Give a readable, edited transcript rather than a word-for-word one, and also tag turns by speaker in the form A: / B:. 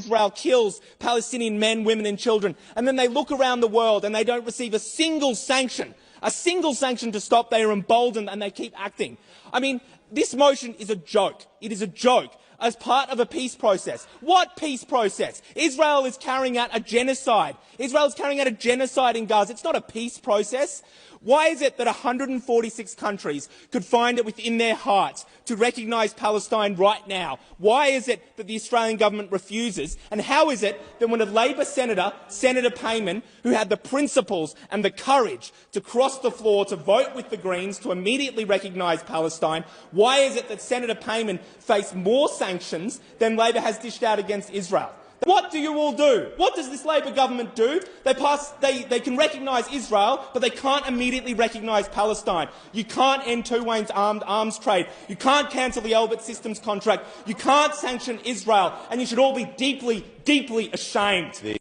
A: Israel kills Palestinian men, women and children, and then they look around the world and they don't receive a single sanction to stop. They are emboldened and they keep acting. I mean, this motion is a joke. It is a joke as part of a peace process. What peace process? Israel is carrying out a genocide. Israel is carrying out a genocide in Gaza. It's not a peace process. Why is it that 146 countries could find it within their hearts to recognise Palestine right now? Why is it that the Australian government refuses? And how is it that when a Labor senator, Senator Payman, who had the principles and the courage to cross the floor to vote with the Greens to immediately recognise Palestine, why is it that Senator Payman faced more sanctions than Labor has dished out against Israel? What do you all do? What does this Labor government do? They can recognise Israel, but they can't immediately recognise Palestine. You can't end Toowoomba's arms trade. You can't cancel the Elbit Systems contract. You can't sanction Israel, and you should all be deeply, deeply ashamed.